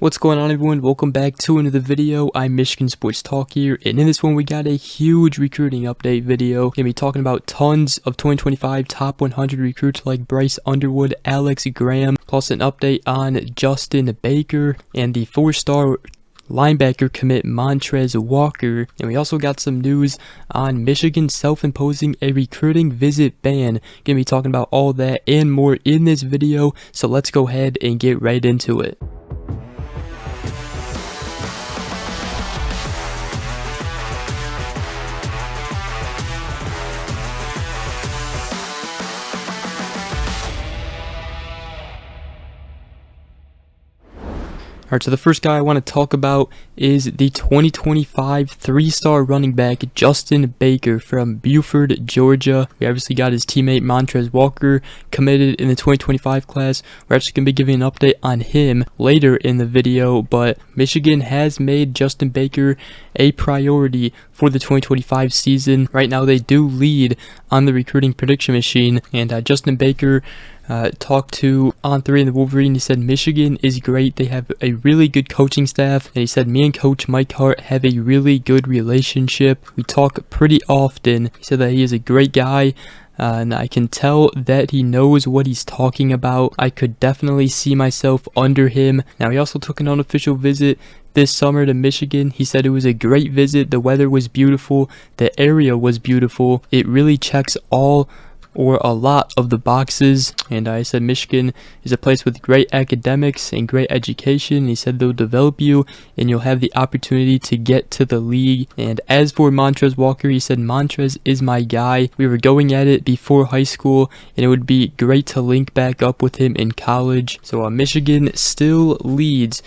What's going on, everyone? Welcome back to another video. I'm Michigan Sports Talk here, and in this one we got a huge recruiting update video. Gonna be talking about tons of 2025 top 100 recruits like Bryce Underwood, Alex Graham, plus an update on Justin Baker and the 4-star linebacker commit Montrez Walker. And we also got some news on Michigan self-imposing a recruiting visit ban. Gonna be talking about all that and more in this video, so let's go ahead and get right into it. Alright, so the first guy I want to talk about is the 2025 3-star running back Justin Baker from Buford, Georgia. We obviously got his teammate Montrez Walker committed in the 2025 class. We're actually going to be giving an update on him later in the video, but Michigan has made Justin Baker a priority for the 2025 season. Right now they do lead on the recruiting prediction machine, and Justin Baker talked to On3 and the Wolverine. He said Michigan is great. They have a really good coaching staff, and he said me and Coach Mike Hart have a really good relationship. We talk pretty often. He said that he is a great guy, and I can tell that he knows what he's talking about. I could definitely see myself under him. Now, he also took an unofficial visit this summer to Michigan. He said it was a great visit. The weather was beautiful. The area was beautiful. It really checks all or a lot of the boxes, and I said Michigan is a place with great academics and great education. He said they'll develop you and you'll have the opportunity to get to the league. And as for Montrez Walker, he said Montrez is my guy. We were going at it before high school, and it would be great to link back up with him in college. So Michigan still leads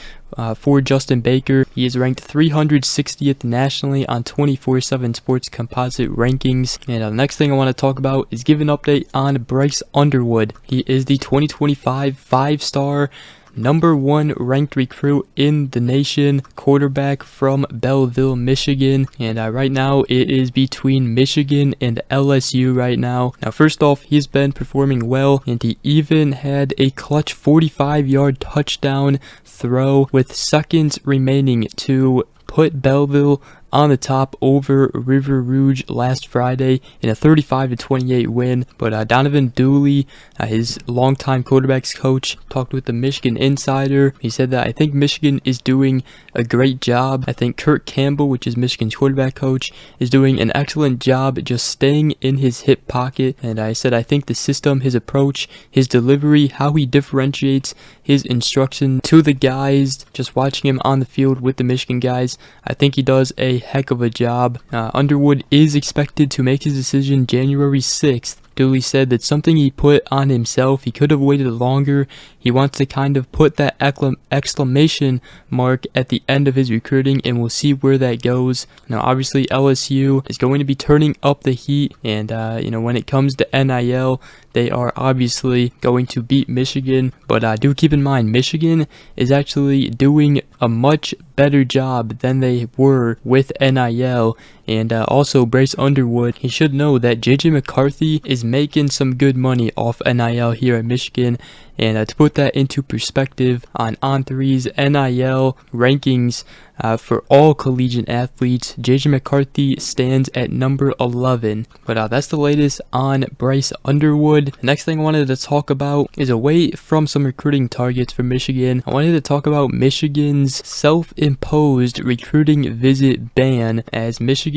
for Justin Baker. He is ranked 360th nationally on 24/7 Sports composite rankings. And the next thing I want to talk about is give an update on Bryce Underwood. He is the 2025 5-star #1 ranked recruit in the nation, quarterback from Belleville, Michigan. And right now it is between Michigan and LSU right now. Now, first off, he's been performing well, and he even had a clutch 45-yard touchdown throw with seconds remaining to put Belleville on the top over River Rouge last Friday in a 35-28 win. But Donovan Dooley, his longtime quarterbacks coach, talked with the Michigan Insider. He said that I think Michigan is doing a great job. I think Kurt Campbell, which is Michigan's quarterback coach, is doing an excellent job just staying in his hip pocket. And I said I think the system, his approach, his delivery, how he differentiates his instruction to the guys, just watching him on the field with the Michigan guys, I think he does a heck of a job. Underwood is expected to make his decision January 6th. Dooley said that's something he put on himself. He could have waited longer. He wants to kind of put that exclamation mark at the end of his recruiting, and we'll see where that goes. Now, obviously, LSU is going to be turning up the heat, and when it comes to NIL, they are obviously going to beat Michigan. But do keep in mind, Michigan is actually doing a much better job than they were with NIL. And also Bryce Underwood, he should know that JJ McCarthy is making some good money off NIL here at Michigan. And to put that into perspective, on On3's NIL rankings for all collegiate athletes, JJ McCarthy stands at number 11. But that's the latest on Bryce Underwood. The next thing I wanted to talk about is away from some recruiting targets for Michigan. I wanted to talk about Michigan's self-imposed recruiting visit ban, as Michigan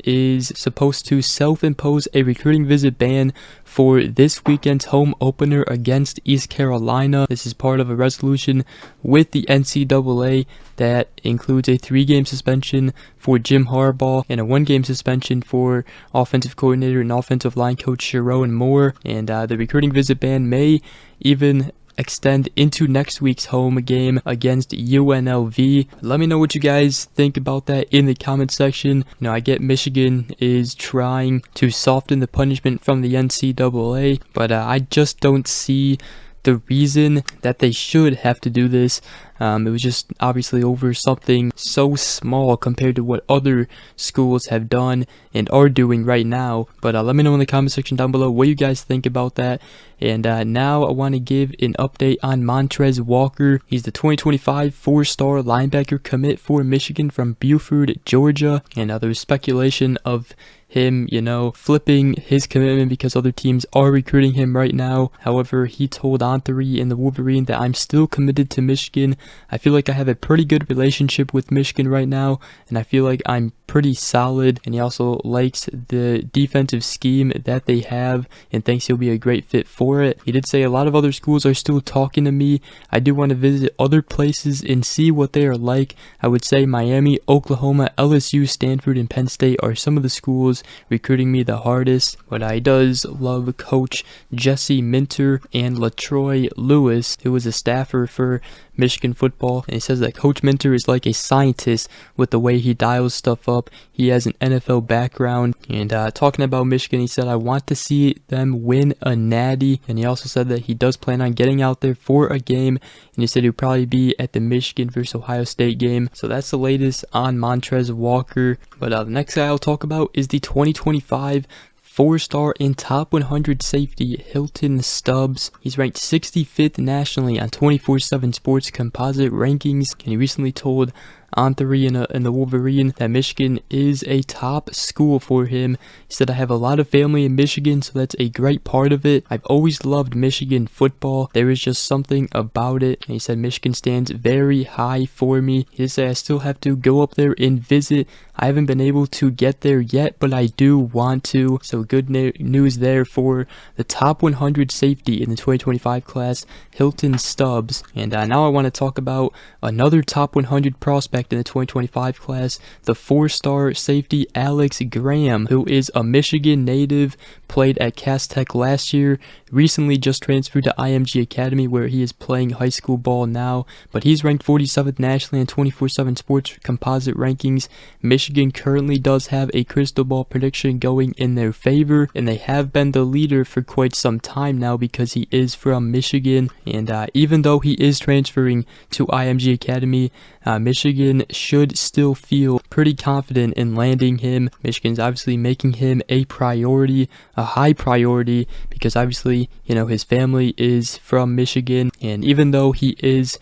is supposed to self-impose a recruiting visit ban for this weekend's home opener against East Carolina. This is part of a resolution with the NCAA that includes a 3-game suspension for Jim Harbaugh and a 1-game suspension for offensive coordinator and offensive line coach Sharon Moore. And the recruiting visit ban may even extend into next week's home game against UNLV. Let me know what you guys think about that in the comment section. I get Michigan is trying to soften the punishment from the NCAA, but I just don't see the reason that they should have to do this. It was just obviously over something so small compared to what other schools have done and are doing right now. But let me know in the comment section down below what you guys think about that. And now I want to give an update on Montrez Walker. He's the 2025 4-star linebacker commit for Michigan from Buford, Georgia. And there was speculation of him, flipping his commitment because other teams are recruiting him right now. However, he told On3 in the Wolverine that I'm still committed to Michigan. I feel like I have a pretty good relationship with Michigan right now, and I feel like I'm pretty solid. And he also likes the defensive scheme that they have and thinks he'll be a great fit for it. He did say a lot of other schools are still talking to me. I do want to visit other places and see what they are like. I would say Miami, Oklahoma, LSU, Stanford, and Penn State are some of the schools recruiting me the hardest. But I does love Coach Jesse Minter and LaTroy Lewis, who was a staffer for Michigan football, and he says that Coach Minter is like a scientist with the way he dials stuff up. He has an NFL background. And talking about Michigan, he said, I want to see them win a natty. And he also said that he does plan on getting out there for a game, and he said he'll probably be at the Michigan versus Ohio State game. So that's the latest on Montrez Walker. But the next guy I'll talk about is the 2025 4-star and top 100 safety Hilton Stubbs. He's ranked 65th nationally on 24/7 Sports composite rankings, and he recently told On3 in the Wolverine that Michigan is a top school for him. He said, I have a lot of family in Michigan, so that's a great part of it. I've always loved Michigan football. There is just something about it. And he said Michigan stands very high for me. He did say I still have to go up there and visit. I haven't been able to get there yet, but I do want to. So good news there for the top 100 safety in the 2025 class, Hilton Stubbs. And now I want to talk about another top 100 prospect in the 2025 class, the 4-star safety Alex Graham, who is a Michigan native, played at Cass Tech last year, recently just transferred to IMG Academy where he is playing high school ball now, but he's ranked 47th nationally in 24/7 Sports composite rankings. Michigan currently does have a crystal ball prediction going in their favor, and they have been the leader for quite some time now because he is from Michigan. And even though he is transferring to IMG Academy, Michigan should still feel pretty confident in landing him. Michigan's obviously making him a priority, a high priority, because obviously, his family is from Michigan, and even though he is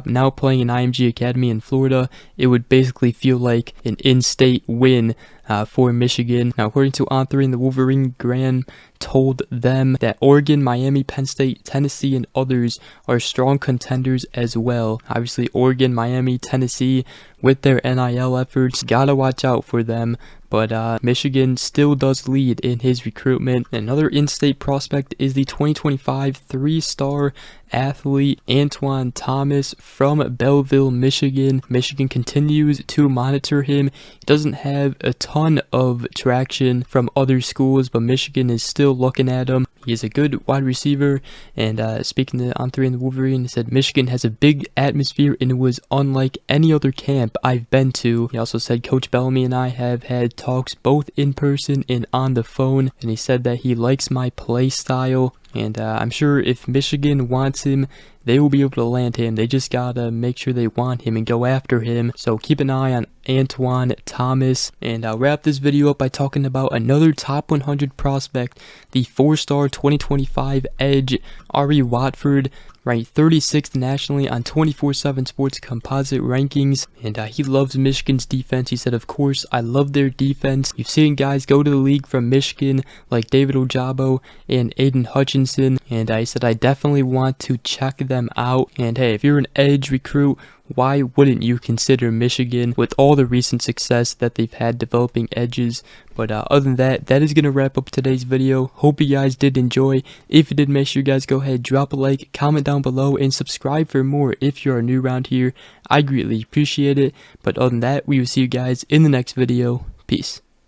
now playing in IMG Academy in Florida, it would basically feel like an in-state win for Michigan. Now, according to On3 in the Wolverine, Graham told them that Oregon, Miami, Penn State, Tennessee, and others are strong contenders as well. Obviously, Oregon, Miami, Tennessee, with their NIL efforts, gotta watch out for them. But Michigan still does lead in his recruitment. Another in-state prospect is the 2025 3-star athlete Antoine Thomas from Belleville, Michigan. Michigan continues to monitor him. He doesn't have a ton of traction from other schools, but Michigan is still looking at him. He is a good wide receiver, and speaking to On3 in the Wolverine, he said Michigan has a big atmosphere and it was unlike any other camp I've been to. He also said Coach Bellamy and I have had talks both in person and on the phone, and he said that he likes my play style. And I'm sure if Michigan wants him, they will be able to land him. They just gotta make sure they want him and go after him. So keep an eye on Antoine Thomas. And I'll wrap this video up by talking about another top 100 prospect, the 4-star 2025 edge, Ari Watford, ranked 36th nationally on 24/7 Sports composite rankings, and he loves Michigan's defense. He said, of course, I love their defense. You've seen guys go to the league from Michigan like David Ojabo and Aiden Hutchinson, and he said, I definitely want to check them out. And hey, if you're an edge recruit, why wouldn't you consider Michigan with all the recent success that they've had developing edges? But other than that, that is going to wrap up today's video. Hope you guys did enjoy. If you did, make sure you guys go ahead, drop a like, comment down below, and subscribe for more if you are new around here. I greatly appreciate it. But other than that, we will see you guys in the next video. Peace.